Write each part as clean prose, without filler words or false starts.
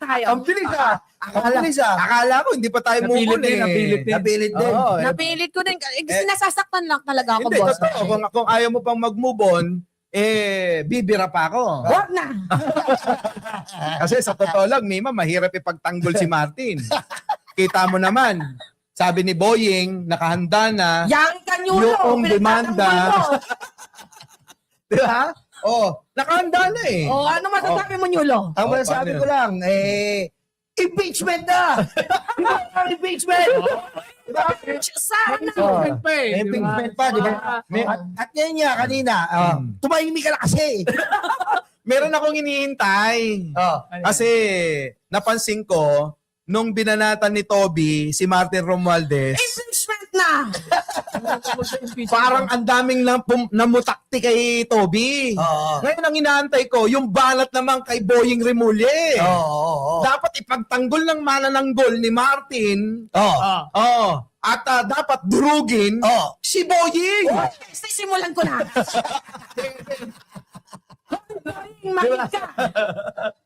tayo. Ang bilis ah. Akala ko hindi pa tayo move on eh. Napilit din. Napilit ko din. Nasasaktan lang talaga ako, Hindi, boss. totoo. Kung ayaw mo pang mag-move on, bibira pa ako. Huwag na. Kasi sa totoo lang, Mima, mahirap ipagtanggol si Martin. Kita mo naman, sabi ni Boying, nakahanda na Yang kanyulo. yung demanda. Di ba? Nakahanda na eh. Ano masasabi mo, Nyulo? Ang masasabi ko lang, impeachment na! Impeachment! Sana. Impeachment pa, di ba? At yan niya, kanina, tumahimik ka na kasi. Meron akong hinihintay. Kasi napansin ko, nung binanatan ni Toby, si Martin Romualdez, Impeachment na. parang ang daming namutakti kay Toby. Ngayon ang inaantay ko, yung balat naman kay Boying Remulle. Dapat ipagtanggol ng manananggol ni Martin. At dapat durugin si Boying. Simulan ko na. Makinig ka.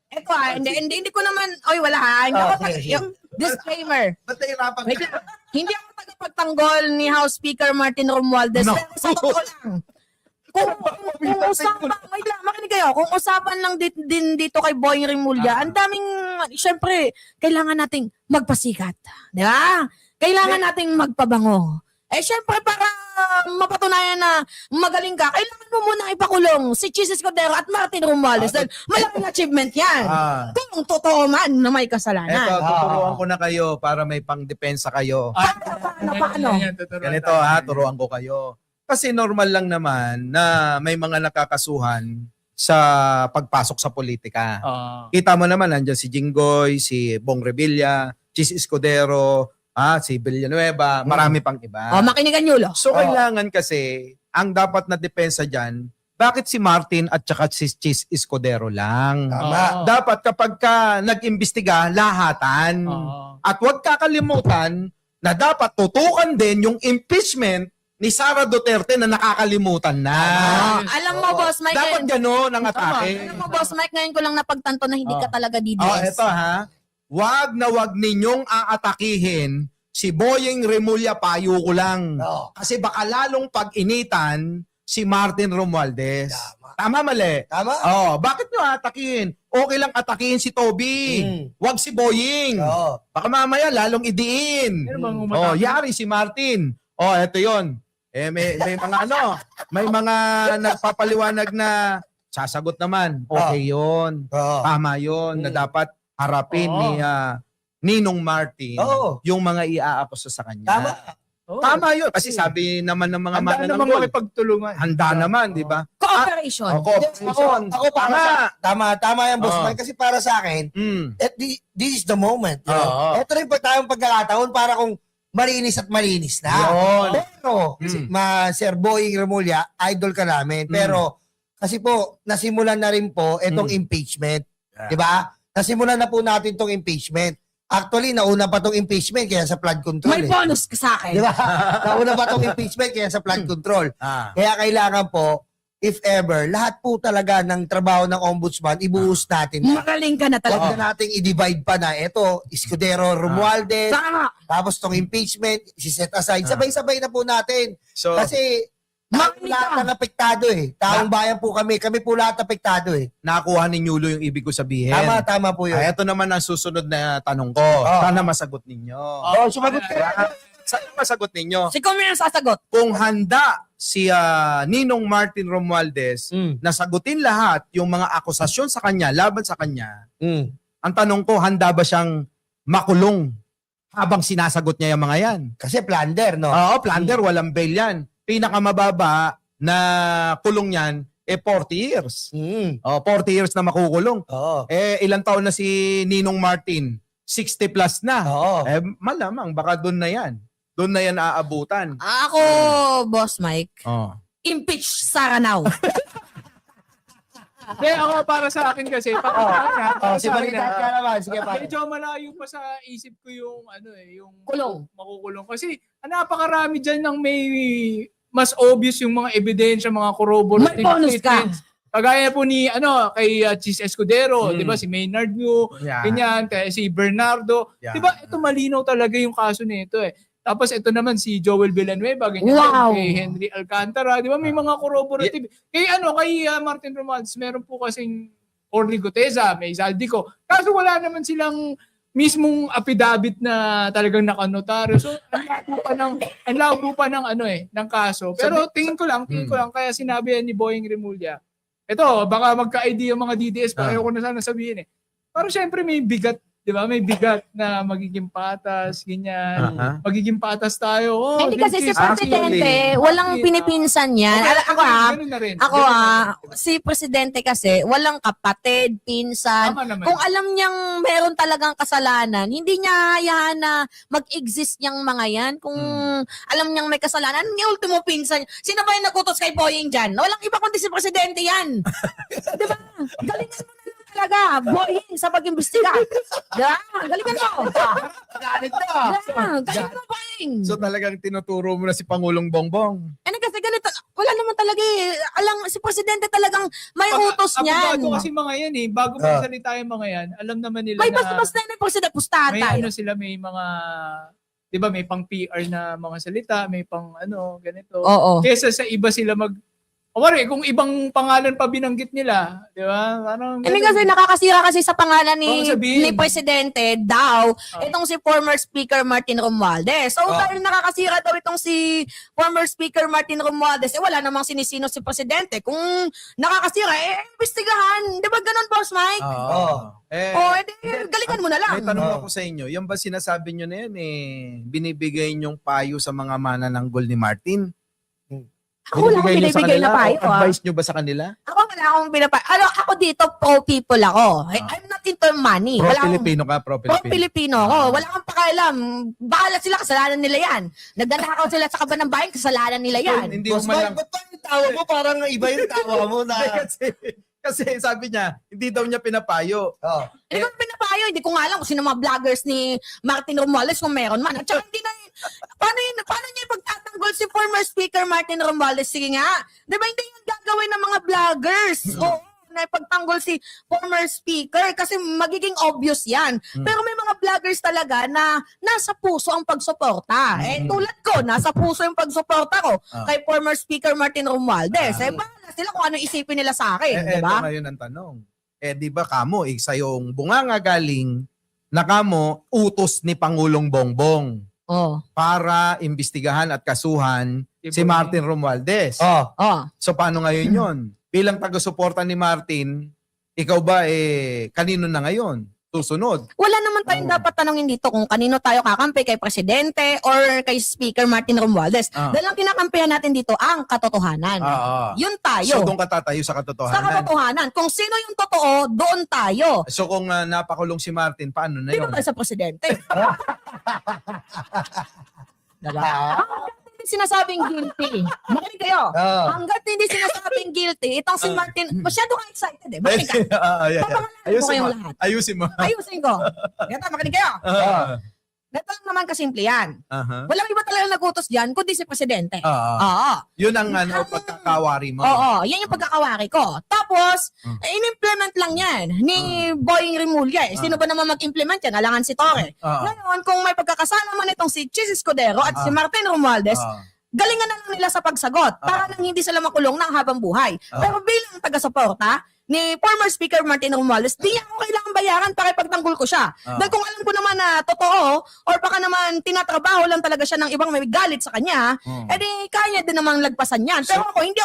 Ito hindi ko naman, wala Hindi ako yung disclaimer. Ba't nahirapan Wait lang. Hindi ako tagapagtanggol ni House Speaker Martin Romualdez. No. Pero sa totoo lang, kung usapan, wait lang, makinig kayo, kung usapan lang din dito kay Boying Remulla, ang daming, syempre, kailangan nating magpasikat. Di ba? Kailangan nating magpabango. Syempre, para mapatunayan na magaling ka, kailangan mo muna ipakulong si Chis Escudero at Martin Romualdez. Dahil malaking achievement yan. Kung totoo man na may kasalanan. Ito, tuturuan ko na kayo para may pangdepensa kayo. Paano? Ganito turuan ko kayo. Kasi normal lang naman na may mga nakakasuhan sa pagpasok sa politika. Kita mo naman, nandiyan si Jinggoy, si Bong Revilla, Chis Escudero, si Villanueva, marami pang iba. Makinigan Nyulo. So kailangan kasi, ang dapat na depensa dyan, bakit si Martin at saka si Chis Escudero lang? Tama. Dapat kapag ka nag-imbestiga, lahatan. At huwag kakalimutan na dapat tutukan din yung impeachment ni Sara Duterte na nakakalimutan na. Alam mo, Boss Mike, Dapat gano'n ang atake. alam mo, Boss Mike, ngayon ko lang napagtanto na hindi ka talaga DDS. Ito wag na wag ninyong aatakihin si Boying Remulla, payo ko lang. Kasi baka lalong pag-initan si Martin Romualdez. Tama mali? Tama. Bakit nyo atakihin? Okay lang atakihin si Toby. Wag si Boying. Baka mamaya lalong idiin. Yari si Martin. Eto yon. May mga may mga nagpapaliwanag na sasagot naman. Okay yon. Tama yon na dapat harapin ni Ninong Martin yung mga iaakusa sa kanya. Tama yun. Kasi sabi naman ng mga manananggol, handa naman, di ba? Cooperation. Ako tama yan, Boss Mike. Kasi para sa akin, this is the moment. Ito rin pa tayong pagkakataon para kung malinis at malinis na. Pero, Sir Boying Remulla, idol ka namin. Pero, kasi po, nasimulan na rin po itong impeachment. Di ba? Nasimulan na po natin itong impeachment. Actually, nauna pa itong impeachment kaya sa flood control. May bonus ka sa akin. Di ba? Nauna pa itong impeachment kaya sa flood control. Kaya kailangan po, if ever, lahat po talaga ng trabaho ng ombudsman, ibuhos natin. Magaling ka na talaga. Huwag na nating i-divide pa na. Ito, Escudero, Romualdez, tapos itong impeachment, si-set aside. Sabay-sabay na po natin. So, kasi, lahat na apektado Taong bayan po kami. Kami po lahat apektado nakuha ni Nyulo yung ibig ko sabihin. Tama po yun. Ito naman ang susunod na tanong ko. Sana masagot ninyo. Sumagot ka. Sana masagot ninyo. Si Kung may sasagot. Kung handa si Ninong Martin Romualdez na sagutin lahat yung mga akusasyon sa kanya, laban sa kanya, ang tanong ko, handa ba siyang makulong habang sinasagot niya yung mga yan? Kasi plunder, no? Oo, plunder, walang bail yan. Pinakamababa na kulong yan, 40 years. 40 years na makukulong. Ilang taon na si Ninong Martin? 60 plus na. Malamang, baka doon na yan. Doon na yan aabutan. Ako, Boss Mike, impeach Sara now. Hindi, ako para sa akin kasi, Si Balikat ka naman. Sige pa. medyo malayo pa sa isip ko yung, yung Kulong. makukulong. Kasi, napakarami dyan ng may mas obvious yung mga ebidensya, mga corroborative May bonus ka. statements. Kagaya po ni kay Chis Escudero, 'di ba, si Maynard Ngu, Yeah. ganyan, kaya si Bernardo. Yeah. 'Di ba? Ito malinaw talaga yung kaso nito eh. Tapos ito naman si Joel Villanueva, ganyan Wow. din, kay Henry Alcantara, 'di ba? May mga corroborative. Kay Martin Romualdez, meron po kasing Orly Guteza, may Zaldico. Kaso wala naman silang mismong affidavit na talagang nakanotaryo. So, ang labo pa ng ng kaso. Pero tingin ko lang kaya sinabi yan ni Boying Remulla. Ito, baka magka-idea yung mga DDS pa, ayoko na sana sabihin eh. Pero syempre may bigat, di ba? May bigat na magiging patas, ganyan. Magiging patas tayo. Oh, Hindi kasi si Actually, Presidente, walang pinipinsan yan. Ganun na rin. Ako si Presidente kasi, walang kapatid, pinsan. Tama naman. Kung alam niyang meron talagang kasalanan, hindi niya hayaan na mag-exist niyang mga yan. Kung alam niyang may kasalanan, yung ultimo pinsan. Sino ba yung nakutos kay Boying dyan? Walang iba kundi si Presidente yan. Diba? Galingan mo na lang talaga, Boying, sa pag-imbestiga. Diba? Galingan mo. Galit na. Galingan mo, Boying. So talagang tinuturo mo na si Pangulong Bongbong. Kasi ganito, wala naman talaga eh. Alam, si Presidente talagang may utos niyan. Abogado kasi mga yan eh. Bago magsalita yung mga yan, alam naman nila May na basta-basta na yung Presidente, pustata. may sila, may mga, di ba, may pang PR na mga salita, may pang ganito. Oo. Kesa sa iba sila kung ibang pangalan pa binanggit nila, di ba? Parang Hindi kasi nakakasira kasi sa pangalan ni Oo, sabihin. ni Presidente daw itong si former Speaker Martin Romualdez. So dahil nakakasira daw itong si former Speaker Martin Romualdez, wala namang sinisino si Presidente. Kung nakakasira, imbestigahan. Di ba ganun, Boss Mike? Galingan mo na lang. May tanong ako sa inyo. Yung ba sinasabi nyo na yan binibigay nyong payo sa mga manananggol ni Martin? Ako wala akong Binibigay nyo sa binibigay na kanila? payo. O advice nyo ba sa kanila? Ako wala akong pinapayo. Ako dito, pro-people ako. I'm not into money. Wala akong- Pro-Pilipino ka, pro-Pilipino. Pro-Pilipino ako. Wala kang pakialam. Bahala sila, kasalanan nila yan. Nagdanakaw sila sa kaban ng bayan, kasalanan nila yan. Hindi mo Boss man Mike, lang. ba't pa yung tawa mo? Parang iba yung tawa mo na... kasi sabi niya, hindi daw niya pinapayo. Hindi ko pinapayo. Hindi ko nga alam kung sino mga vloggers ni Martin Romualdez kung meron man. At saka hindi na paano niya ipagtatanggol si former Speaker Martin Romualdez? Sige nga. Di ba hindi yung gagawin ng mga vloggers? Oo. Na ipagtanggol si former speaker kasi magiging obvious yan. Pero may mga vloggers talaga na nasa puso ang pagsuporta. Tulad ko, nasa puso yung pagsuporta ko kay former speaker Martin Romualdez. Bahala sila kung ano isipin nila sa akin, di ba? Ito ngayon ang tanong. Di ba kamo, sa yung bunganga galing na kamo utos ni Pangulong Bongbong para imbestigahan at kasuhan si Martin Romualdez. So paano ngayon yon? Bilang taga-suporta ni Martin, ikaw ba kanino na ngayon? Susunod. Wala naman tayong dapat tanongin dito kung kanino tayo kakampi, kay Presidente or kay Speaker Martin Romualdez. Dahil ang kinakampihan natin dito ang katotohanan. Yun tayo. So doon ka tatayo sa Sa katotohanan. katotohanan. Kung sino yung totoo, doon tayo. So kung napakulong si Martin, paano na Dito yun? tayo sa Presidente. Diba? Hanggat hindi sinasabing guilty. Makinig kayo. Hanggat hindi sinasabing guilty, itong si Martin, masyado kang excited eh. Makinig ka. Papangalanan ko kayong lahat. Ayusin mo. Ayusin ko. Ganito, makinig kayo. Ganito lang naman kasimple yan. Walang iba talaga nagutos dyan, kundi si Presidente. Oo. Yun ang pagkakawari mo. Oo, yan yung pagkakawari ko. Tapos, in-implement lang yan ni Boying Remulla. Sino ba naman mag-implement yan? Alangan si Torre. Ngayon, kung may pagkakasama man itong si Chis Escudero at si Martin Romualdez, galingan na lang nila sa pagsagot para nang hindi sila makulong ng habang buhay. Pero bilang taga-suporta ni former Speaker Martin Romualdez, di niya ako kailangan bayaran para ipagtanggol ko siya. Dahil kung alam ko naman na totoo or baka naman tinatrabaho lang talaga siya ng ibang may galit sa kanya, edi kaya din namang lagpasan yan. Pero ako, hindi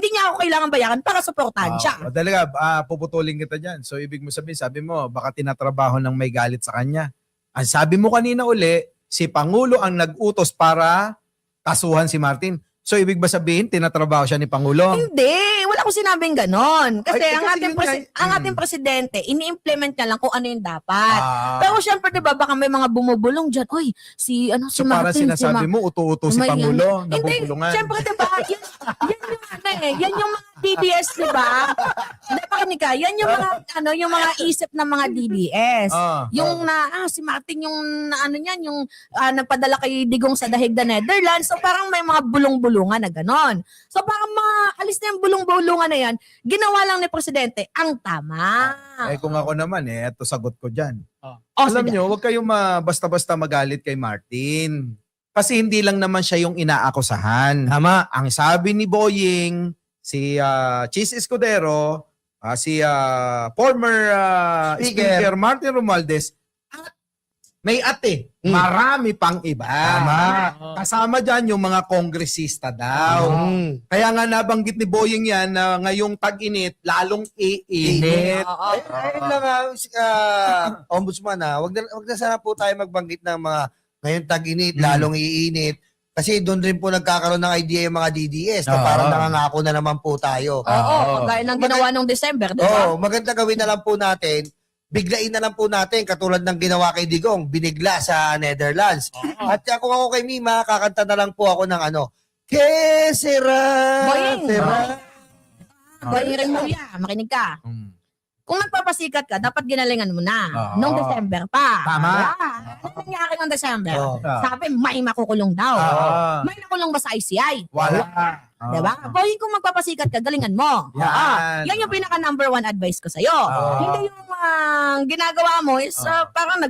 niya ako kailangan bayaran para suportahan siya. Talaga, puputulin kita dyan. So ibig mo sabihin, sabi mo, baka tinatrabaho ng may galit sa kanya. Ang sabi mo kanina uli, si Pangulo ang nag-utos para kasuhan si Martin. So ibig ba sabihin, tinatrabaho siya ni Pangulo? Hindi, wala akong sinabing ganon. Kasi Ay, ang kasi ating, yun ang ating presidente, ini-implement niya lang kung ano yung dapat. Pero syempre, di ba, baka may mga bumubulong dyan. Oy, si So para Martin, sinasabi mo, uto-uto si may- Pangulo, Hindi, nabubulungan. syempre, di ba, yan yung ano yan yung mga DDS, di ba? Hindi, pakinig ka. Yan yung mga, yung mga isip ng mga DDS. Yung si Martin yung, yung nagpadala kay Digong sa Dahig the Netherlands. So parang may mga bulong-bulungan na ganon. So parang alis na yung bulong-bulungan na yan, ginawa lang ni Presidente ang tama. Kung ako naman eto sagot ko dyan. O, Alam sige. nyo, huwag kayong basta-basta magalit kay Martin. Kasi hindi lang naman siya yung inaakusahan. Tama. Ang sabi ni Boying, si Chis Escudero, si former Speaker Martin Romualdez, at may ate, marami pang iba. Tama. Kasama dyan yung mga kongresista daw. Kaya nga nabanggit ni Boying yan na ngayong tag-init, lalong iinit. Ayun lang Ombudsman wag na sana po tayo magbanggit ng mga ngayon tag-init, lalong iinit. Kasi doon rin po nagkakaroon ng idea yung mga DDS na parang nangangako na naman po tayo. Oo, kagaya ng ginawa nung December, di ba? Maganda gawin na lang po natin, biglain na lang po natin katulad ng ginawa kay Digong, binigla sa Netherlands. At kung ako kay Mima, kakanta na lang po ako ng Que sera? Boying. Sera? Boying Remulla, makinig ka. Kung nagpapasikat ka, dapat ginalingan mo na. Nung December pa. Tama. Ano nangyari nung December? Oo. Sabi, may makukulong daw. May nakulong ba sa ICI? Wala. Diba? Boy, kung magpapasikat ka, galingan mo. Yan. Yan yung pinaka number 1 advice ko sa'yo. Hindi yung ginagawa mo is parang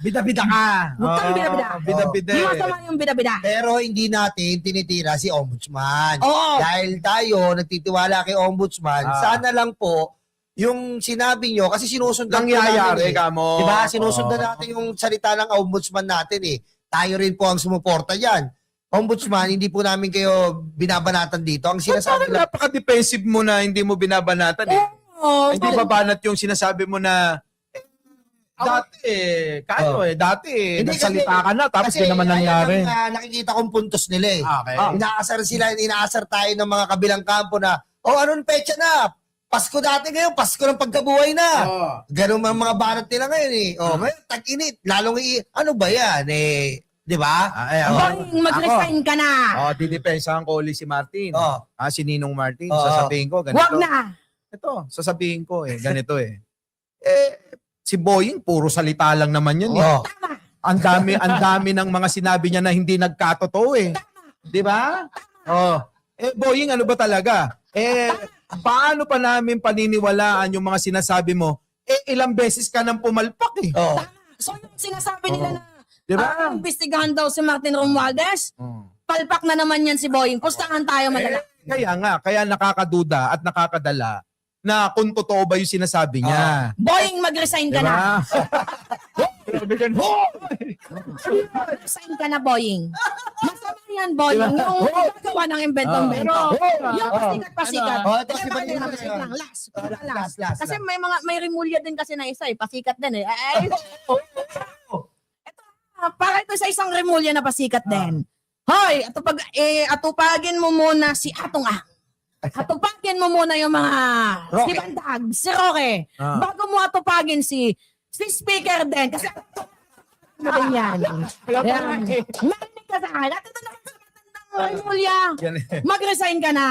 Bida-bida ka. Huwag kang bida-bida. Bida-bida. Hindi masama yung bida-bida. Pero hindi natin tinitira si Ombudsman. Oo. Dahil tayo nagtitiwala kay Ombudsman, sana lang po yung sinabi nyo, kasi sinusundan po Nangyayari natin ka mo. Diba? Sinusundan natin yung salita ng Ombudsman natin eh. Tayo rin po ang sumuporta dyan. Ombudsman, hindi po namin kayo binabanatan dito. Ang sinasabi lang, Napaka-defensive mo na hindi mo binabanatan eh. Hindi ba banat yung sinasabi mo na dati Hindi, nagsalita ka na tapos di naman nangyari. Ayan ang, nakikita kong puntos nila eh. Okay. Inaasar tayo ng mga kabilang kampo na, anong petsa na? Pasko dati ngayon, Pasko ng pagkabuhay na. Ganun mga banat nila ngayon eh. Ngayon, tag-init. Lalong ano ba yan eh? Di ba? Boy, mag-resign ka na. Didepensahan ko ulit si Martin. Si Ninong Martin. Oo. Sasabihin ko, ganito. Huwag na. Ito, sasabihin ko ganito si Boying, puro salita lang naman yun eh. Tama. Ang dami ng mga sinabi niya na hindi nagkatotoo eh. Di ba? Boying, ano ba talaga? Paano pa namin paniniwalaan yung mga sinasabi mo? Ilang beses ka nang pumalpak eh. So yung sinasabi nila na Diba? imbestigahan daw si Martin Romualdez, palpak na naman yan si Boying. Pustahan tayo madala. Kaya nakakaduda at nakakadala na kung totoo ba yung sinasabi niya. Boying, mag-resign ka na. Diba? Resign ka na, Boying. Masama yan, Boying. Yung gagawa ng inventong-bento. Yung pasikat-pasikat. Ito si Boying. Last. Kasi may Remulla din kasi na isa eh. Pasikat din eh. Para ito sa isang Remulla na pasikat din. Hoy, atupagin mo muna si Atong Atupagin mo muna yung mga Roque. si Bandag, si Roque. Bago mo atupagin si Speaker din. Kasi ano din yan. Marinig ka sa akin. At ito naman sa matandang Remulla. Mag-resign ka na.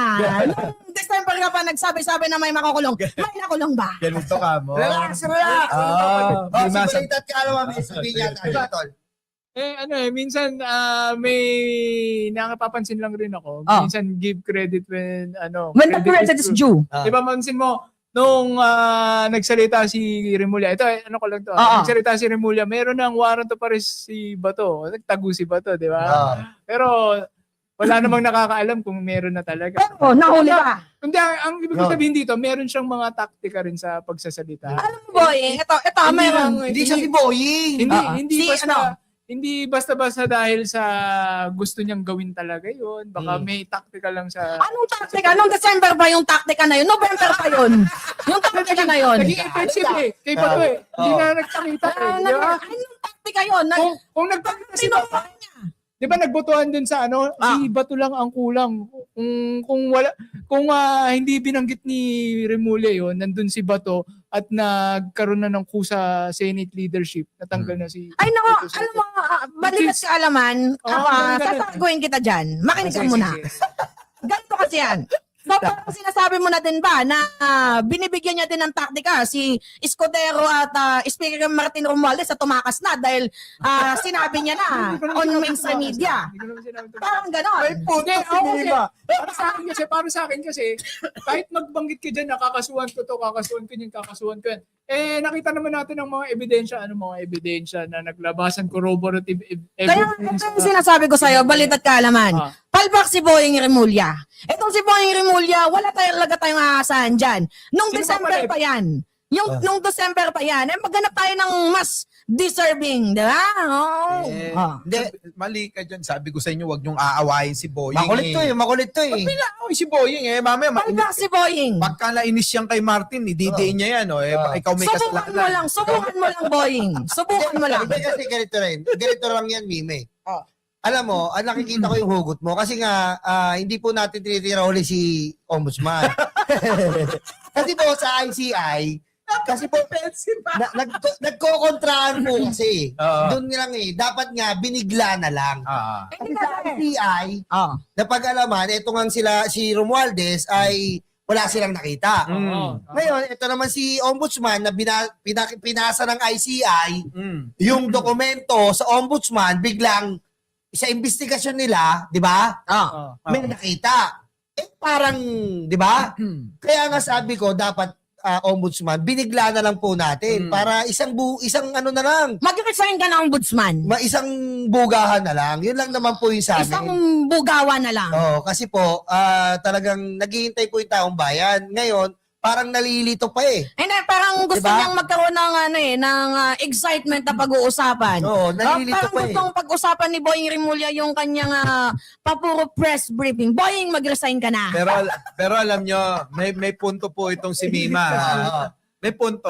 Nung December ka pa nagsabi-sabi na may makukulong. May nakulong ba? Ganito ka mo. Relax. Sigulitat ka naman. May sabihin niya tayo, tol. Minsan may nakapapansin lang rin ako. Minsan give credit when When the credit is due. Diba mansin mo nung nagsalita si Remulla. Ito ko lang to. Nagsalita si Remulla, meron ng warrant of arrest si Bato. Nagtago si Bato, di ba? Pero wala namang nakakaalam kung meron na talaga. Oo, nahuli pa. Kundi ang ibig sabihin dito, meron siyang mga taktika rin sa pagsasalita. Alam mo, Boy, ito meron. Hindi siya si Boying. Hindi basta-basta dahil sa gusto niyang gawin talaga yun. Baka may taktika lang sa... Anong taktika? Anong December ba yung taktika na yun? November pa yun. Yung taktika na yun. Naging effective eh. Kay Pato eh. Hindi na nagtakita eh. Di ba? Anong taktika yun? Kung nagtakita si Bato, di ba nagbotohan dun sa si Bato lang ang kulang. Kung hindi binanggit ni Remulla yun, nandun si Bato at nagkaroon na ng kusa Senate leadership, natanggal na si... Ay nako, alam mo, balikat ka alaman, tataguin kita dyan. Makinig ka muna. Ganito kasi yan. So, parang sinasabi mo na din ba na binibigyan niya din ng taktika si Escudero at Speaker Martin Romualdez sa tumakas na dahil sinabi niya na on mainstream media. Hindi ko naman sinabi ito. Parang ganon. Hindi, ako kasi, para sa akin kasi, kahit magbanggit ka dyan, nakakasuhan ko to, kakasuhan ko yun, kakasuhan ko yan. Eh, nakita naman natin ang mga ebidensya na naglabasan, corroborative Kaya evidence. ito yung sinasabi ko sa'yo, balit at kaalaman. Palpak si Boying Remulla. Itong si Boying Remulla, wala talaga tayong aasahan dyan. Nung Sino December pa pa yan. Nung December pa yan, maghanap tayo ng mas deserving, di ba? Oo. Hindi, mali ka dyan. Sabi ko sa inyo, wag niyong aawayin si Boying. Makulit to eh. Pinaaway si Boying mamaya. Palpak si Boying. Pagka nainis yan kay Martin, ididiin niya yan. Ikaw may kasalanan. Subukan mo lang, Boying. Subukan mo lang. Hindi kasi ganito rin. Ganito lang yan, Mime. Alam mo, nakikita ko yung hugot mo kasi nga hindi po natin tinitira uli si Ombudsman. Kasi po sa ICI, kasi po nagkokontraan po kasi. Doon lang dapat nga binigla na lang. Kasi sa ICI, napag-alaman, ito nga si Romualdez ay wala silang nakita. Ngayon, ito naman si Ombudsman na pinasa ng ICI, yung dokumento sa Ombudsman, biglang sa investigasyon nila, di ba? May nakita. Parang, di ba? Kaya nga sabi ko, dapat Ombudsman, binigla na lang po natin para isang ano na lang. Mag-resign ka na, Ombudsman. Isang bugahan na lang. Yun lang naman po yung sa amin. Isang bugawa na lang. Kasi po, talagang naghihintay po yung taong bayan. Ngayon, parang nalilito pa eh. Hindi, parang gusto Diba? niyang magkaroon ng excitement na pag-uusapan. Oo, nalilito Parang pa eh. gustong pag-usapan ni Boying Remulla yung kanyang papuro press briefing. Boying, mag-resign ka na. Pero alam nyo, may punto po itong si Mima. May punto.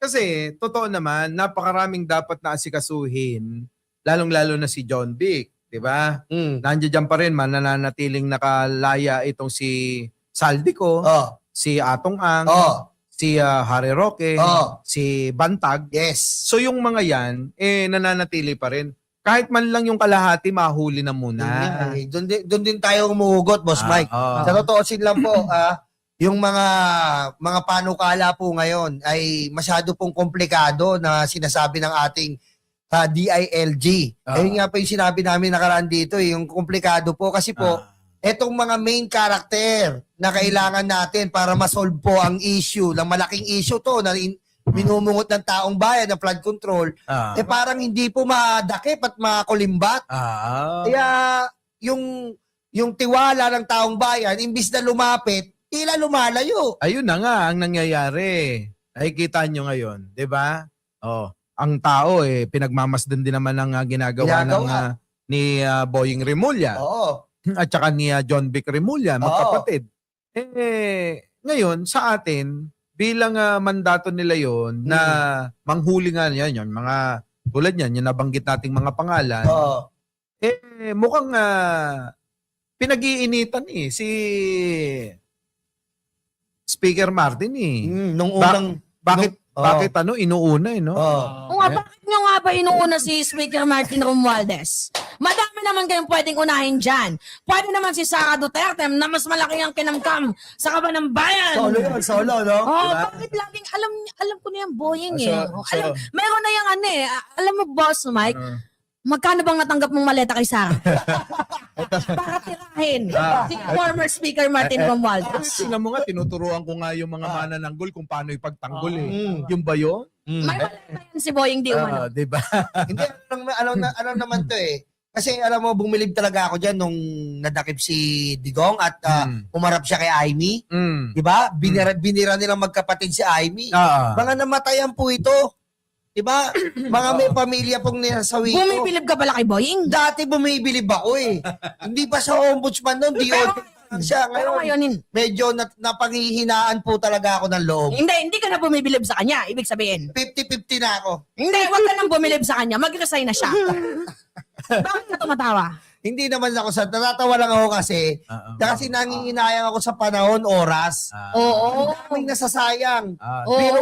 Kasi, totoo naman, napakaraming dapat na asikasuhin, lalong-lalo na si John Vic. Diba? Nandiyan pa rin, mananatiling nakalaya itong si Saldico, si Atong Ang, si Harry Roque, si Bantag. Yes. So yung mga yan, nananatili pa rin. Kahit man lang yung kalahati, mahuli na muna. Doon din tayo umuhugot, Boss Mike. Sa totoosin lang po, yung mga panukala po ngayon ay masyado pong komplikado na sinasabi ng ating DILG. Ayun nga po yung sinabi namin nakaraan dito, yung komplikado po kasi po, etong mga main character na kailangan natin para ma-solve po ang issue, ng malaking issue to na minumungot ng taong bayan ng flood control, parang hindi po madakip at makulimbat. Kaya yung tiwala ng taong bayan, imbis na lumapit, tila lumalayo. Ayun na nga ang nangyayari. Nakikita nyo ngayon, di ba? Ang tao, pinagmamasdan din naman ng ginagawa. Ni Boying Remulla. At saka ni John Vic Remulla, magkapatid. Ngayon, sa atin, bilang mandato nila yon na manghuli nga yan, yung mga tulad yan, yung nabanggit nating mga pangalan, mukhang pinag-iinitan si Speaker Martin Nung unang... Bakit inuuna no? Bakit nyo nga ba inuuna si Speaker Martin Romualdez? Madami naman kayong pwedeng unahin dyan. Pwede naman si Sara Duterte na mas malaki ang kinamkam sa kaban ng bayan. Solo, no? Bakit laging, alam ko na yung Boying meron na yung alam mo, Boss Mike, magkano bang natanggap mong maleta kay Sara? Para tirahin si former Speaker Martin Romualdez. Tingnan mo nga, tinuturuan ko nga yung mga manananggol kung paano ipagtanggol Yung ba yun? May maleta yan si Boying di umano. Diba? Hindi, ano naman to eh. Kasi alam mo, bumilib talaga ako dyan nung nadakip si Digong at umarap siya kay Aimee. Diba? Binira nilang magkapatid si Aimee. Mga namatayan po ito. Diba? Mga may pamilya pong nasawi ito. Bumibilib ka pala kay Boying? Dati bumibilib ako eh. Hindi pa sa ombudsman noon, siya. Ngayon, medyo napanghihinaan po talaga ako ng loob. Hindi ka na bumibilib sa kanya. Ibig sabihin. 50-50 na ako. Hindi, wag ka nang bumilib sa kanya. Mag-resign na siya. Bakit ka tumatawa? Hindi naman ako natatawa lang ako kasi nanginginayang ako sa panahon, oras. Oo. May nasasayang. Oo. Pero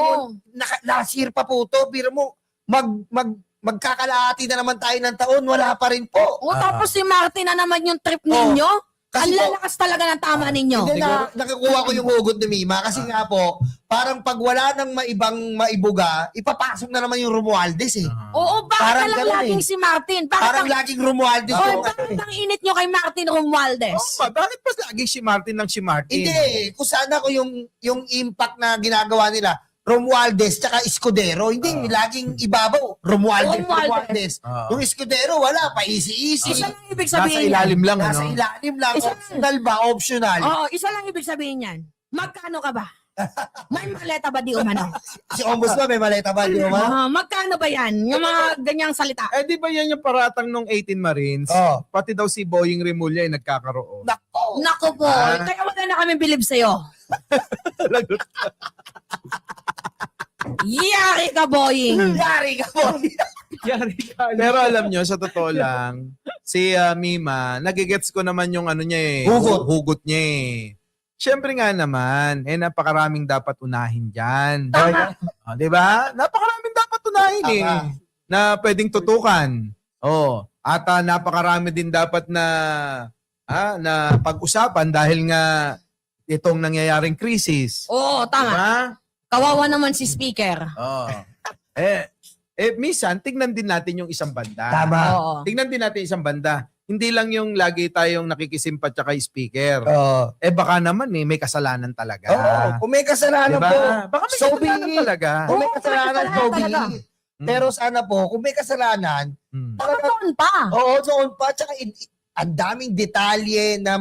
last year pa po to, pero mo, magkakalahati na naman tayo ng taon, wala pa rin po. Tapos si Martin na naman yung trip ninyo. Ang lalakas talaga ng tama ninyo. Hindi nakukuha ko yung hugot ni Mima kasi nga po, parang pag wala nang maibang maibuga, ipapasok na naman yung Romualdez eh. Oo, bakit Parang na lang ganun laging eh. si Martin? Bakit Parang ang, laging Romualdez yung bakit ang init nyo kay Martin Romualdez? Bakit pa laging si Martin lang si Martin? Hindi, kung saan ako yung impact na ginagawa nila, Romualdez tsaka Escudero, hindi, laging ibabaw. Romualdez. Yung Escudero, wala, pa easy-easy. Isa lang ibig Nasa sabihin ilalim lang, Nasa ano? ilalim lang. Isa- Optional ba? Optional. Oo, isa lang ibig sabihin yan. Magkano ka ba? May maleta ba di umano? Si Ombudsman may maleta ba? Di ba? Magkano ba yan? Yung mga ganyang salita. Eh, di ba yan yung paratang nung 18 Marines? Oh. Pati daw si Boying Remulla ay nagkakaroon. Nako. Nako po, kaya wala na kami bilib sa'yo. Yari ka, Boying. Yari ka po. Yari ka. Pero alam nyo, sa totoo lang, si Mima, nagigets ko naman yung ano niya eh. Hugot. Niya eh. Siyempre nga naman, napakaraming dapat unahin dyan. Di ba? Napakaraming dapat unahin eh. Tama. Na pwedeng tutukan. At napakarami din dapat na pag-usapan dahil nga itong nangyayaring krisis. Oo, tama. Diba? Kawawa naman si speaker. Oo. Minsan, tignan din natin yung isang banda. Tama. Oo. Tignan din natin isang banda. Hindi lang yung lagi tayong nakikisimpat tsaka speaker. Oo. Baka naman may kasalanan talaga. Oo. Kung may kasalanan Diba? po, Baka may so kasalanan be it. talaga. Kung may Oo, kasalanan, may so kasalanan be talaga. it. Pero sana po, kung may kasalanan, Mm. Noon pa. oo, noon pa, tsaka ang daming detalye na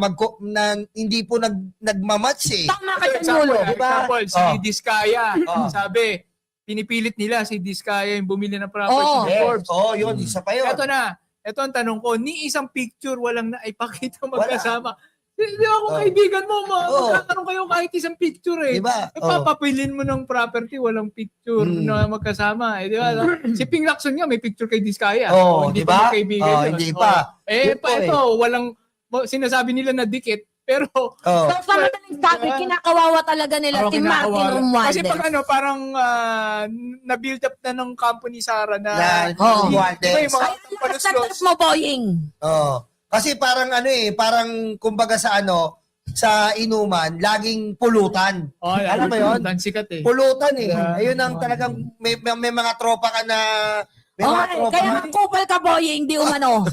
hindi po nagmamatch eh. Tama ka sa mulo. Example, si Oh. Diskaya. Oh. Sabi, pinipilit nila si Diskaya yung bumili ng property Oo. ng Forbes. Oo, yun, isa pa yun. Ito na. Ito ang tanong ko. Ni isang picture walang naipakita magkasama. Di ako Oh. kaibigan mo. Oh. Magkatanong kayo kahit isang picture eh. Diba? Papapilin mo ng property, walang picture na magkasama. Di ba? Si Ping Lacson nga, may picture kay Diskaya. Oo, Hindi diba? pa kaibigan Oo, yun. hindi pa. Eh, Yun po ito, walang, sinasabi nila na dikit, pero Oo. So, sa madaling sabi, kinakawawa talaga nila si Martin Romualdez. kasi pag parang na-build up na ng company Sara na Oo. Romualdez. Diba yung mga Kaya lakas ng trip mo, Boying. Oo. Kasi parang parang kumbaga sa inuman, laging pulutan. Alam mo yun? Sikat eh. Pulutan eh. Yeah. Ayun ang talagang may mga tropa ka na may mga Okay, tropa kaya ka. kupal ka, Boying, di umano.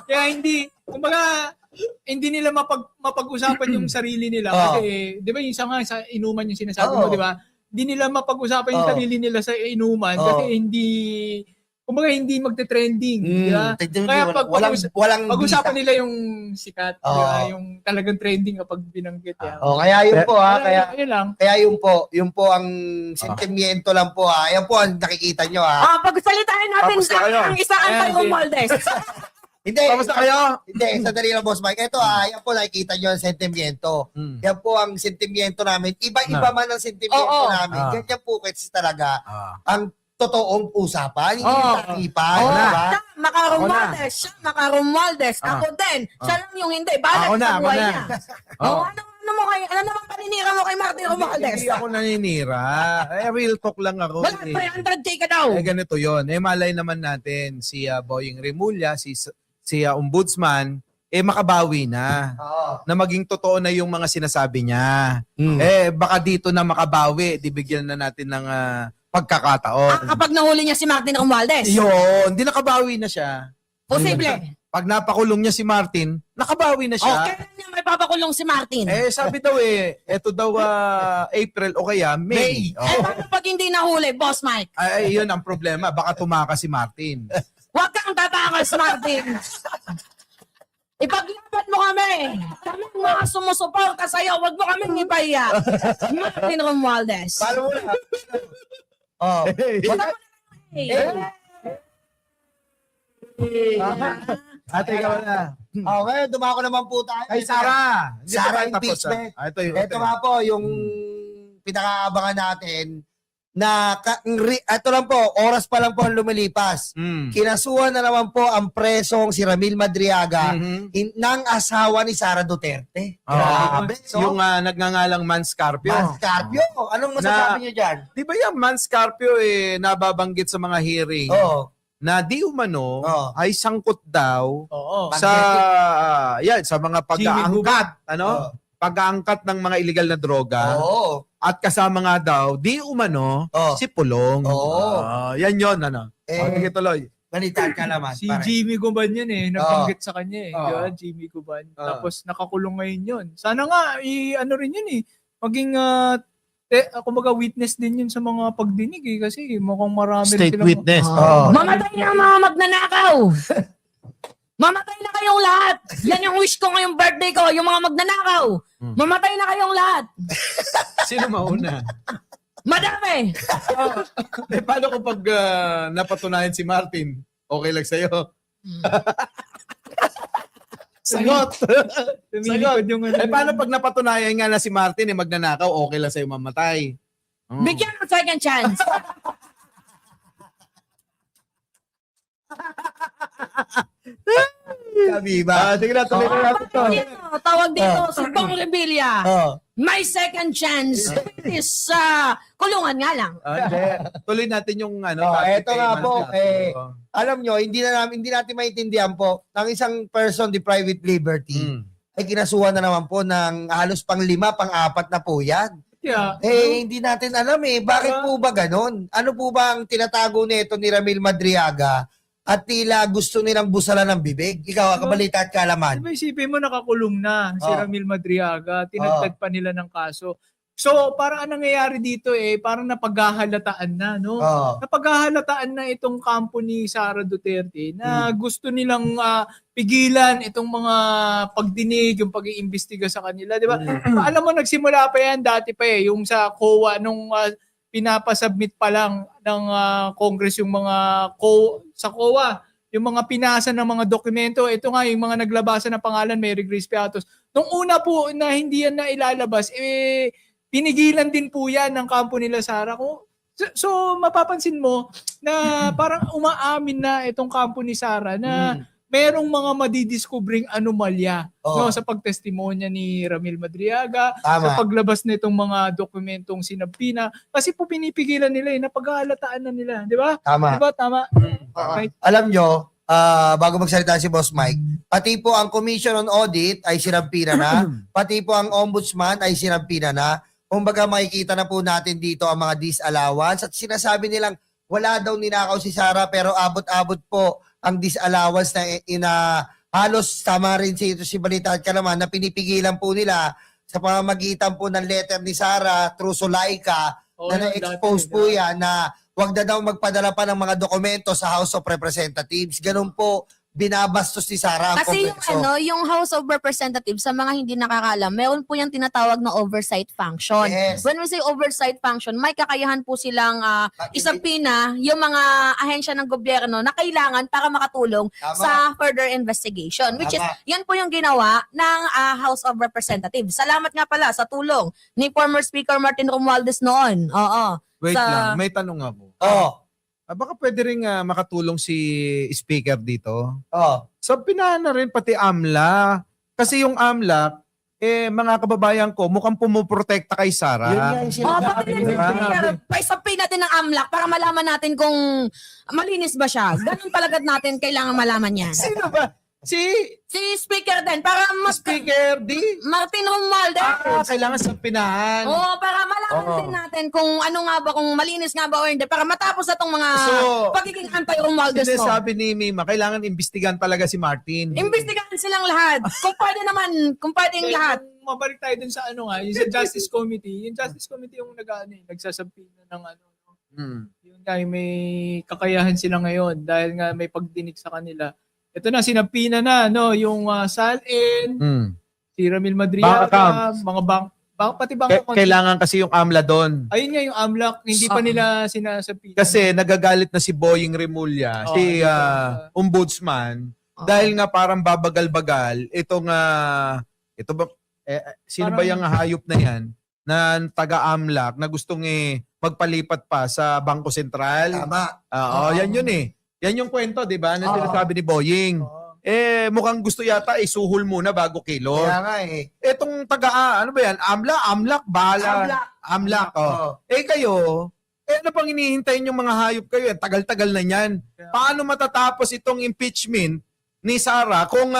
kaya hindi, kumbaga, hindi nila mapag-usapan yung sarili nila. Oo. Kasi, di ba yung isa nga sa inuman yung sinasabi mo, Oo. di ba? Hindi nila mapag-usapan yung Oo. sarili nila sa inuman Oo. kasi hindi magte-trending. Di ba? Kaya pag walang pag-usapan bisa. nila yung sikat, di ba? Oo. Yung talagang trending kapag binanggit. Yan. Kaya yun po kaya Yun lang. yun po ang sentimiento lang po Yan po ang nakikita nyo Pagsalitain natin Tapos na kayo. ang isa kay Romualdez. Hindi. Kamusta kayo? Hindi, sandali lang, Boss Mike. Ito yan po nakikita nyo ang sentimiento. Mm. Yan po ang sentimiento namin. Iba-iba man ang sentimiento Oo. namin. Ganyan po kasi talaga ang totoong usapan. Hindi Oo. yung takipan. Oh, Diba? Maka Romualdez, siya Maka Romualdez. Ako din. Siya lang yung hindi. Balat Ako na, sa ako buhay na. niya. Ano naman paninira mo kay Martin Romualdez? Hindi ako naninira. Real talk lang ako. Wala, 300K ka daw. Ganito yon. Malay naman natin si Boying Remulla, si Ombudsman, makabawi na. Oo. Na maging totoo na yung mga sinasabi niya. Baka dito na makabawi, bigyan na natin ng pagkakataon. Kapag nahuli niya si Martin Romualdez. Yun, hindi nakabawi na siya. Posible. Pag napakulong niya si Martin, nakabawi na siya. Kailan niya may papakulong si Martin? Sabi daw eto daw April o kaya May. Paano pag hindi nahuli, Boss Mike? Yun ang problema. Baka tumakas si Martin. Huwag kang tatakas, Martin. Ipaglaban mo kami. Kami mga sumusuporta sa'yo. Huwag mo kaming ipahiya. Martin Romualdez. Paano mo na? Oh. Ate, ikaw na. Okay, dumako naman po tayo. Kay Sara. Hindi Sara pa tayo tapos, impeachment. Ito Nga po, yung pinakaabangan natin na ito lang po, oras pa lang po ang lumilipas. Kinasuhan na naman po ang presong si Ramil Madriaga ng asawa ni Sara Duterte. Grabe. Yung nagngangalang Manscarpio. Scorpio, anong masasabi niyo dyan? Di ba yung Manscarpio nababanggit sa mga hearing? Oo. na di umano Oo. ay sangkot daw Oo. sa sa mga pag-aangkat, Oo. pag-aangkat ng mga illegal na droga. Oo. At kasama nga daw, di umano, Oo. si Pulong. Oo. Yan yun, Eh, Sige, tuloy. Balitaan ka naman. Si pare. Jimmy Guban yan nabanggit sa kanya Oo. di ba? Jimmy Guban. Oo. Tapos nakakulong ngayon yun. Sana nga, ano rin yun maging, kumbaga witness din yun sa mga pagdinig kasi mukhang marami rin State silang... witness. Oo. Mamatay na ang mga magnanakaw! Mamatay na kayong lahat! Yan yung wish ko ngayong birthday ko, yung mga magnanakaw! Mamatay na kayong lahat! Sino mauna? Madami! Paano kapag napatunayan si Martin? Okay lang sa'yo? Sagot! Tumilikod yung Paano pag napatunayan nga na si Martin magnanakaw, okay lang sa'yo mamatay? Bigyan ng second chance! Sabi ba? Sige na, tuloy na natin to. Tawag dito, si Bong Revilla. Oo. May second chance. Is kulungan nga lang. Hindi. Tuloy natin yung Eto nga po, Martin. alam nyo, hindi natin maintindihan po ng isang person the private liberty ay kinasuhan na naman po ng halos pang-4 na po yan. Yeah. Hindi natin alam bakit po ba ganon? Ano po ba ang tinatago nito ni Ramil Madriaga at tila gusto nilang busalan ng bibig? Ikaw, kabalita at kaalaman. Diba isipin mo nakakulong na si Oo. Ramil Madriaga, tinagtad pa nila ng kaso. So, parang anong nangyayari dito parang napaghahalataan na, no? Oo. Napaghahalataan na itong kampo ni Sara Duterte na gusto nilang pigilan itong mga pagdinig, yung pag-iimbestiga sa kanila, di ba? Alam mo, nagsimula pa yan dati pa yung sa COA, nung pinapasubmit pa lang ng Congress yung mga sa COA, yung mga pinasa ng mga dokumento. Ito nga, yung mga naglabasan ng pangalan, Mary Grace Piatos. Nung una po na hindi yan na ilalabas, pinigilan din po yan ng kampo nila Sara. So, mapapansin mo na parang umaamin na itong kampo ni Sara na merong mga madidiskubring anomalya Oo. sa pagtestimonya ni Ramil Madriaga, Tama. sa paglabas nitong mga dokumentong sinampina. Kasi po pinipigilan nila napaghahalataan na nila. Di ba? Tama. Di ba? Tama. Right. Alam nyo, bago magsalita si Boss Mike, pati po ang Commission on Audit ay sinampina na, pati po ang Ombudsman ay sinampina na. Kumbaga makikita na po natin dito ang mga disallowance at sinasabi nilang wala daw ninakaw si Sara pero abot-abot po ang disallowance na halos tama rin si Balita at Kalaman na pinipigilan po nila sa pamamagitan po ng letter ni Sara through Solaika Oo, na na-expose dati, po yan na wag na daw magpadala pa ng mga dokumento sa House of Representatives. Ganun po binabastos ni Sara ang Kasi Kongreso. yung House of Representatives, sa mga hindi nakakaalam, meron po yung tinatawag na oversight function. Yes. When we say oversight function, may kakayahan po silang isapina yung mga ahensya ng gobyerno na kailangan para makatulong Tama. sa further investigation. Which is, Tama. yan po yung ginawa ng House of Representatives. Salamat nga pala sa tulong ni former Speaker Martin Romualdez noon. Oo. Wait Sa- lang, may tanong ako. Oo. Baka pwede rin makatulong si speaker dito. Oo. So, pinahan na rin pati AMLA. Kasi yung AMLA, mga kababayan ko, mukhang pumuprotekta kay Sara. Yun nga yung Pati sinasabi. na paisapin natin ng AMLAC para malaman natin kung malinis ba siya. Ganun talaga natin kailangan malaman yan. Sino ba? Si Si Speaker din, para Speaker D? Martin Romualdez. Kailangan sa pinahan. Oo, para malaman Oo. din natin kung ano nga ba, kung malinis nga ba o hindi, para matapos na tong mga So, pagiging anti-Romualdez mo. Sinasabi ni Mima, kailangan imbestigan talaga si Martin. Imbestigahan silang lahat. Kung pwede naman, kung pwedeng lahat. Kung mabalik tayo dun sa yung sa Justice Committee. Yung Justice Committee yung nagsasampina ng Yun nga, may kakayahan sila ngayon dahil nga may pagdinig sa kanila. Ito na, sinampina na, yung SALN, si Ramil Madriaga, Bank accounts. mga pati bank account. Kailangan kasi yung AMLA doon. Ayun nga yung AMLAC, hindi pa nila sinasampina. Kasi nagagalit na si Boying Remulla, Oo, si ito. ombudsman, dahil nga parang babagal-bagal, ito ba, sino ba Parang- yung hayop na yan, na taga-AMLAC, na gustong magpalipat pa sa Bangko Sentral? Tama. Oo, yan yun Yan yung kwento, di ba, na Oo. sinasabi ni Boying. Oo. Mukhang gusto yata isuhol muna bago kilos. Kaya nga Etong ano ba yan? AMLAC, bahala. AMLAC, oh. Oo. Kayo, ano pang inihintayin yung mga hayop kayo? Tagal-tagal na yan. Paano matatapos itong impeachment ni Sara kung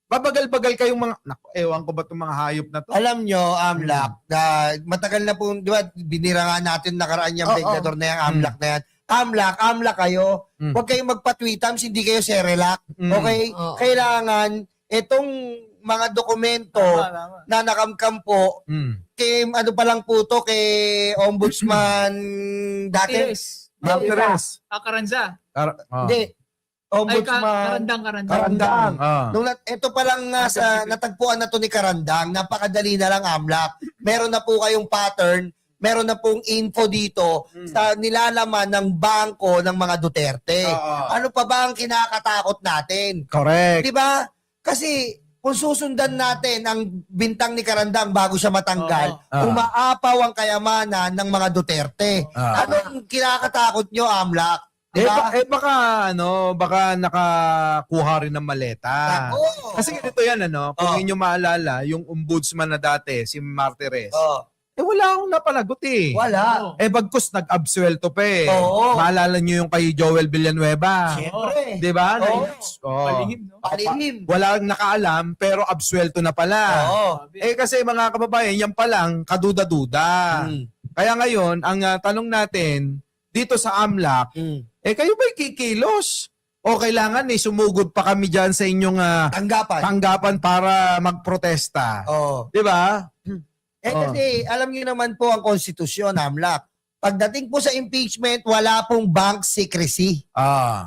babagal-bagal kayong mga... Naku, ewan ko ba itong mga hayop na to? Alam nyo, AMLAC, na matagal na po, di ba, binira nga natin nakaraan yung vendor na yung AMLAC na yan. AMLAC kayo. Huwag kayong magpa-tweetams, hindi kayo serelak. Okay? Kailangan, itong mga dokumento na nakamkam po, kay ano pa lang po to, kay Ombudsman dati. Martires. Karanza. Hindi. Ombudsman. Karandang. Ito pa lang nga sa natagpuan na to ni Karandang, napakadali na lang AMLAC. Meron na po kayong pattern, meron na pong info dito sa nilalaman ng bangko ng mga Duterte. Ano pa ba ang kinakatakot natin? Correct. Di ba? Kasi kung susundan natin ang bintang ni Karandang bago siya matanggal, umaapaw ang kayamanan ng mga Duterte. Anong kinakatakot nyo, AMLAC? Diba? Baka nakakuha rin ng maleta. Kasi ganito yan, kung inyo maalala, yung ombudsman na dati, si Martires, wala akong napalagot eh. Wala. Bagkus nag-absuelto pa eh. Maalala nyo yung kay Joel Villanueva. Siyempre. Di ba? Palihim, no? Palihim. Walang nakaalam, pero absuelto na pala. Kasi mga kababayan, yan palang kaduda-duda. Kaya ngayon, ang tanong natin, dito sa AMLAC, kayo ba'y kikilos? O kailangan sumugod pa kami dyan sa inyong tanggapan para magprotesta? Di ba? Kasi alam niyo naman po ang konstitusyon, AMLAC. Pagdating po sa impeachment, wala pong bank secrecy.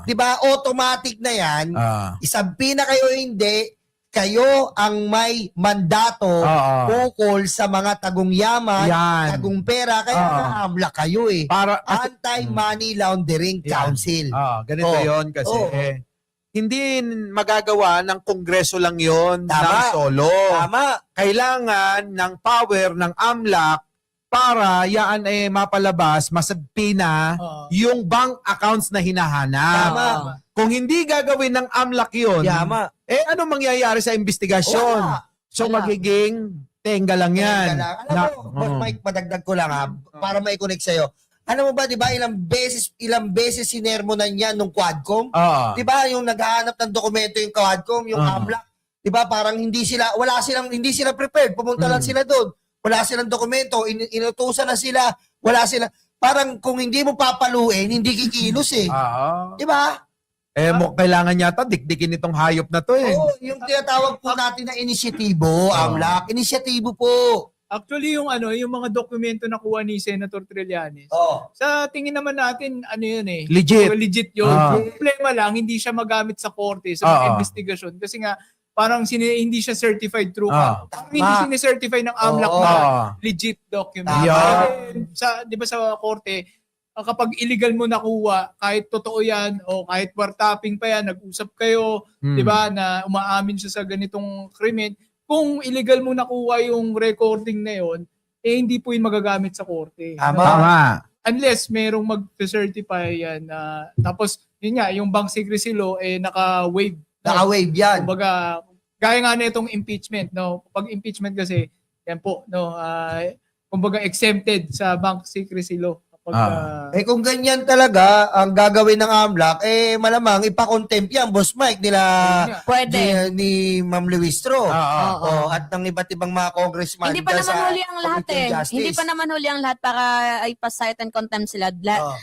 Di ba? Automatic na yan. Isabi na kayo hindi, kayo ang may mandato ukol sa mga tagong yaman, tagong pera. Kaya nga AMLAC kayo eh. Para, Anti-Money Laundering Council. Ganito yon kasi. Hindi magagawa ng Kongreso lang yon ng solo. Tama. Kailangan ng power ng AMLAC para yan mapalabas, masagpi na yung bank accounts na hinahanap. Tama. Kung hindi gagawin ng AMLAC yun, ano mangyayari sa investigasyon? So magiging tenga lang yan. Alam mo, Boss Mike, padagdag ko lang para mai-connect sa'yo. Alam mo ba, di ba, ilang beses sinermonan niya nung Quadcom? Di ba, yung naghahanap ng dokumento yung Quadcom, yung AMLAC, di ba, parang hindi sila prepared, pumunta lang sila doon. Wala silang dokumento, inutusan na sila, wala sila. Parang kung hindi mo papaluin, hindi kikilos eh. Di ba? Kailangan yata dikdikin itong hayop na to eh. Oo, yung tinatawag po natin na inisyatibo, AMLAC, inisyatibo po. Actually, yung mga dokumento na kuha ni Senator Trillanes, sa tingin naman natin, yun eh. Legit yun. Problema lang, hindi siya magamit sa korte, sa mga investigasyon. Kasi nga, parang hindi siya certified through hindi sine-certify ng AMLAC na legit document. Di ba sa korte, kapag illegal mo nakuha, kahit totoo yan, o kahit wartapping pa yan, nag-usap kayo, di ba, na umaamin siya sa ganitong krimen, kung illegal mo nakuha yung recording na yon, hindi po yun magagamit sa korte. Tama. Unless merong mag-certify yan. Tapos, yun nga, yung bank secrecy law, naka-waive. Naka-waive yan. Kumbaga, gaya nga na itong impeachment. No? Pag impeachment kasi, yan po, no, kumbaga exempted sa bank secrecy law. Kung ganyan talaga ang gagawin ng AMLAC, malamang ipa-contempt yan, Boss Mike, ni Ma'am Luistro. At ng iba't ibang mga congressman. Hindi pa naman huli ang lahat Hindi pa naman huli ang lahat para ipa-cite and contempt sila.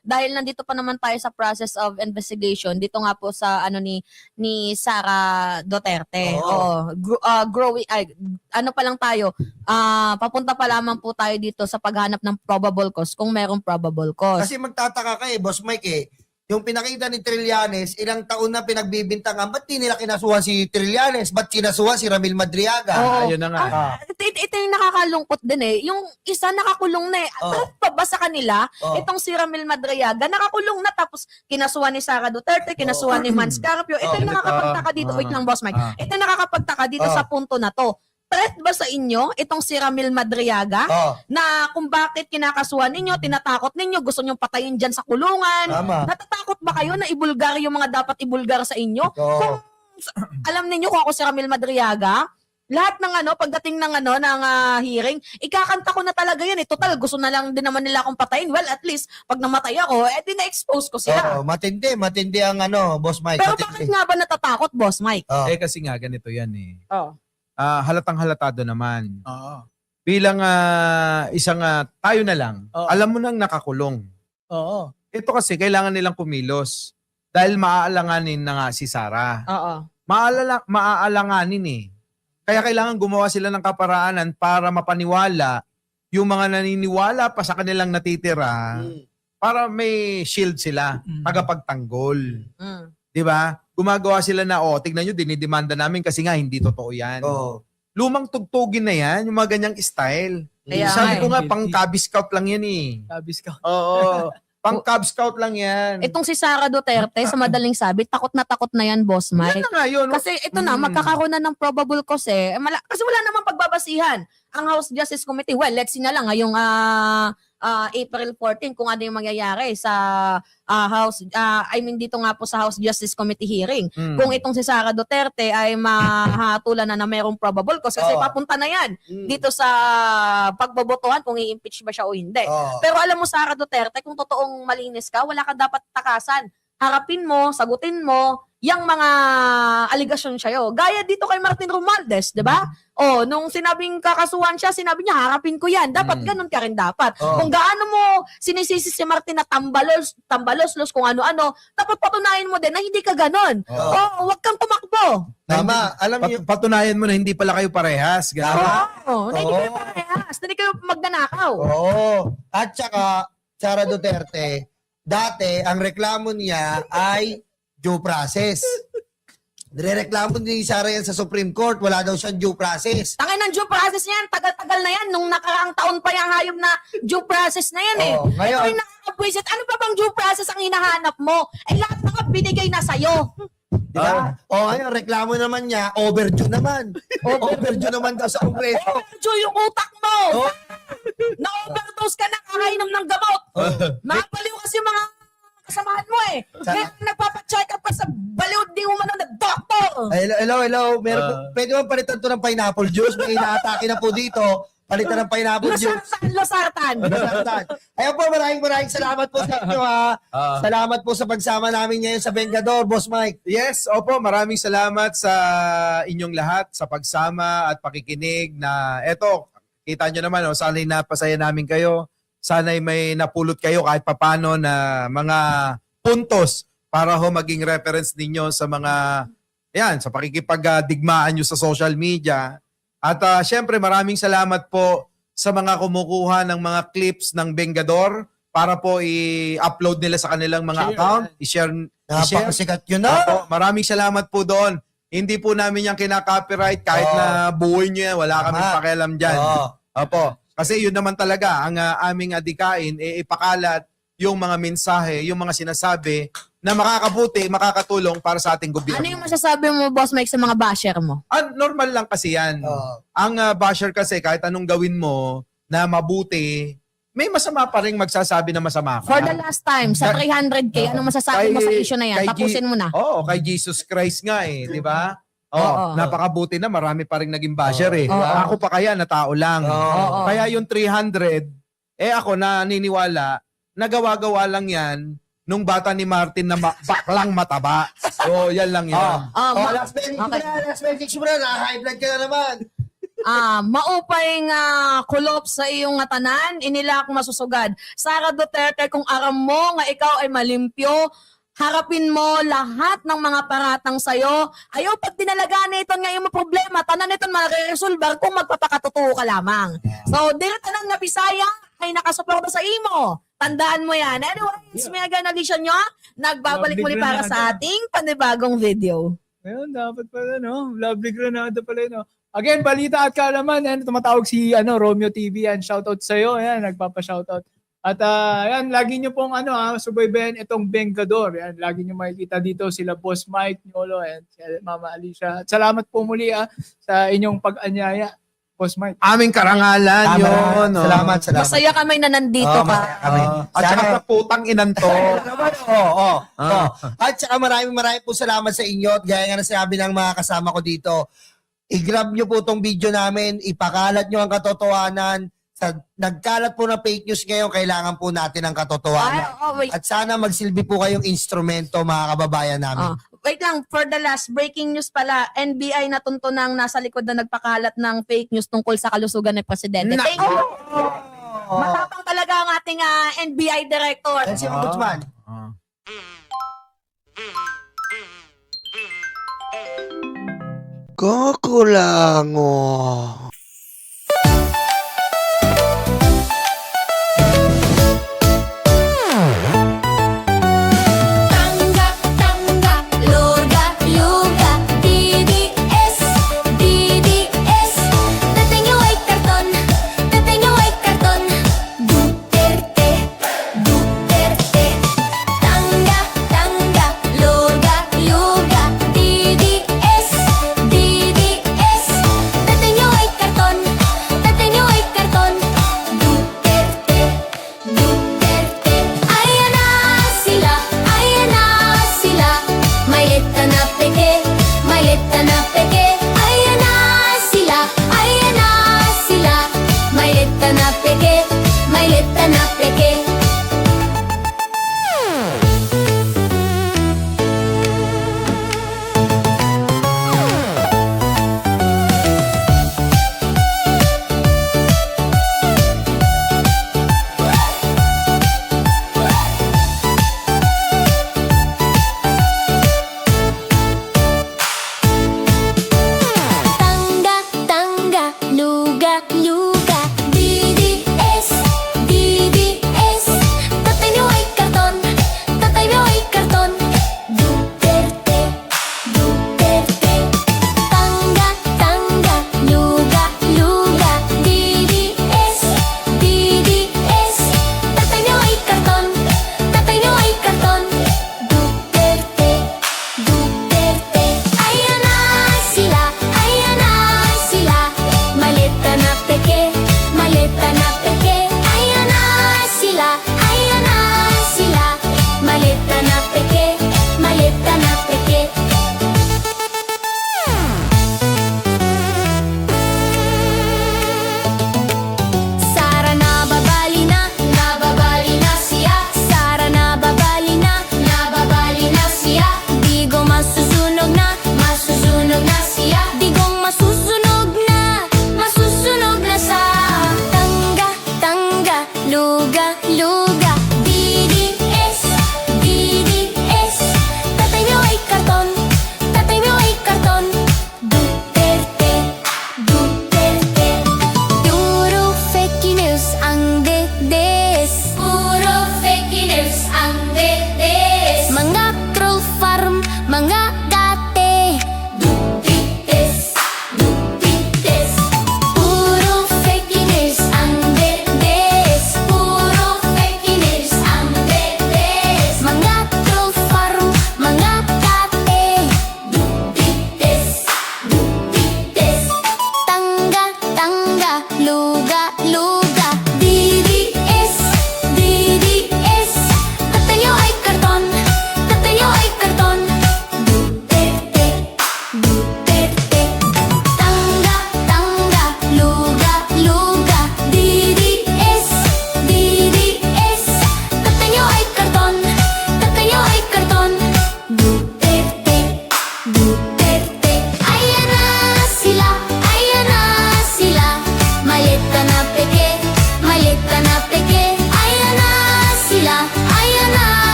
Dahil nandito pa naman tayo sa process of investigation. Dito nga po sa ni Sara Duterte. Ano pa lang tayo, papunta pa lamang po tayo dito sa paghanap ng probable cause kung merong probable cause. Kasi magtataka ka Boss Mike yung pinakita ni Trillanes, ilang taon na pinagbibintangan, ba't di nila kinasuhan si Trillanes? Ba't kinasuhan si Ramil Madriaga? Ayun na nga. Ito yung nakakalungkot din Yung isa nakakulong na pa ba sa kanila? Itong si Ramil Madriaga, nakakulong na tapos kinasuhan ni Sara Duterte, kinasuhan ni Mans Carpio. Ito yung nakakapagtaka dito. Wait lang, Boss Mike. Ito yung nakakapagtaka dito sa punto na to. Threat ba sa inyo itong si Ramil Madriaga na kung bakit kinakasuhan ninyo, tinatakot ninyo, gusto nyong patayin dyan sa kulungan? Natatakot ba kayo na ibulgar yung mga dapat ibulgar sa inyo? Kung alam ninyo kung ako si Ramil Madriaga, lahat ng pagdating ng hearing, ikakanta ko na talaga yan eh. Total, gusto na lang din naman nila akong patayin. Well, at least, pag namatay ako, na-expose ko sila. Oo, matindi ang Boss Mike. Pero matindi. bakit nga ba natatakot, Boss Mike? Oo. Kasi nga, ganito yan eh. Oh. Halatang halatado naman. Oo. Bilang isang tayo na lang, Oo. alam mo nang nakakulong. Oo. Ito kasi, kailangan nilang kumilos. Dahil maaalanganin na nga si Sarah. Oo. Maaalanganin eh. Kaya kailangan gumawa sila ng kaparaanan para mapaniwala yung mga naniniwala pa sa kanilang natitira para may shield sila, tagapagtanggol. Mm. 'Di ba? Gumagawa sila na, tignan nyo, dinidemanda namin kasi nga hindi totoo yan. Oo. Lumang tugtugin na yan, yung mga ganyang style. Kaya Sabi ko nga nga, pang Cub Scout lang yan eh. Sabi ka. Oo. Pang Cub Scout lang yan. Itong si Sara Duterte, sa madaling sabi, takot na yan, Boss Mike. Yan na nga yun. Kasi ito na, magkakaroon na ng probable cause eh. Kasi wala namang pagbabasihan. Ang House Justice Committee, well, let's see na lang ngayong April 14 kung ano yung mangyayari sa dito nga po sa House Justice Committee hearing. Kung itong si Sara Duterte ay mahatulan na mayroong probable cause kasi papunta na yan dito sa pagbobotohan kung i-impeach ba siya o hindi. Pero alam mo, Sara Duterte, kung totoong malinis ka, wala ka dapat takasan. Harapin mo, sagutin mo, yung mga aligasyon sa'yo. Gaya dito kay Martin Romualdez, di ba? Nung sinabing kakasuhan siya, sinabi niya, harapin ko yan. Dapat ganun ka rin dapat. Kung gaano mo sinisisi si Martin na tambalos kung ano-ano, dapat patunayan mo din na hindi ka ganun. Huwag kang tumakbo. Tama. Alam niyo, Patunayan mo na hindi pala kayo parehas. Ganun. Na hindi kayo parehas, na hindi kayo magnanakaw. At saka, Sara Duterte, dati, ang reklamo niya ay due process. Nirereklamo ni Sara yan sa Supreme Court, wala daw siyang due process. Tangin ng due process niyan, tagal-tagal na yan. Nung nakaraang taon pa yung hayop na due process na yan eh. Ngayon, Ito yung nakakabwisit. Ano pa bang due process ang hinahanap mo? Lahat mga binigay na sa'yo. diba? Ngayon, reklamo naman niya, overdue naman. Overdue naman daw sa Kongreso. Overdue yung utak mo. Na-overdose ka na kakainom ng gamot. Makapaliw kasi yung mga kasamahan mo eh. Kaya nagpapacheck up ka sa baliw, di mo man na doctor. Hello. Pwede mo palitan to ng pineapple juice? May inaatake na po dito. Palitan ng pineapple juice. Losartan. Ayun po, maraming salamat po sa inyo ha. Salamat po sa pagsama namin ngayon sa Vengador, Boss Mike. Yes, opo, maraming salamat sa inyong lahat sa pagsama at pakikinig na eto, kita nyo naman, sana'y napasaya namin kayo. Sana'y may napulot kayo kahit papano na mga puntos para maging reference ninyo sa mga, sa pakikipagdigmaan nyo sa social media. At syempre maraming salamat po sa mga kumukuha ng mga clips ng Vengador para po i-upload nila sa kanilang mga account, i-share. Napakasikat yun na. Opo, maraming salamat po doon. Hindi po namin yung kinaka-copyright kahit na buhay nyo yan, wala kaming pakialam dyan. Opo. Kasi yun naman talaga, ang aming adikain, ipakalat yung mga mensahe, yung mga sinasabi na makakabuti, makakatulong para sa ating gobyerno. Ano yung masasabi mo, Boss Mike, sa mga basher mo? Normal lang kasi yan. Ang basher kasi, kahit anong gawin mo na mabuti, may masama pa rin magsasabi na masama ka. For the last time, sa 300K, ano masasabi mo sa issue na yan? Tapusin mo na. Kay Jesus Christ nga di ba? Oo. Napakabuti na, marami pa rin naging basher Ako pa kaya na tao lang. Kaya yung 300, ako naniniwala, nagawa-gawa lang yan nung bata ni Martin na baklang mataba. Yan lang yan. Last message mo na, high blood ka na naman. Maupay nga kulop sa iyong tanan, inilak masusugad. Sara Duterte, kung aram mo nga ikaw ay malimpyo, harapin mo lahat ng mga paratang sa'yo. Ayaw, pag dinalagaan ito nga yung problema, tanan ito mariresolbar kung magpapakatotoo ka lamang. So, dito tanang nga Bisaya ay nakasuporta sa imo. Tandaan mo yan. Anyways, may aganalisyon nyo, nagbabalik muli para sa ating panibagong video. Ngayon, dapat pala, no? Lovely Granada pala, no? Again, balita at kaalaman. Tumatawag si Romeo TV. Shoutout sa'yo. Nagpapa-shoutout. At yan, lagi nyo pong subaybayan itong Vengador. Yan, lagi nyo makikita dito sila Boss Mike, Nyolo, and si Mama Alicia. At salamat po muli sa inyong pag-anyaya, Boss Mike. Aming karangalan yun. Salamat. Masaya kami na nandito ka. At saka sa putang inanto. At saka maraming po salamat sa inyo. At gaya nga na sinabi ng mga kasama ko dito, i-grab nyo po tong video namin, ipakalat nyo ang katotohanan. Sa nagkalat po na fake news ngayon, kailangan po natin ang katotohanan. Wait. At sana magsilbi po kayong instrumento, mga kababayan namin. Wait lang, for the last breaking news pala, NBI natuntunang nasa likod na nagpakalat ng fake news tungkol sa kalusugan ng presidente. Thank you. Matapang talaga ang ating NBI director. Yan si Ombudsman. Kakulango.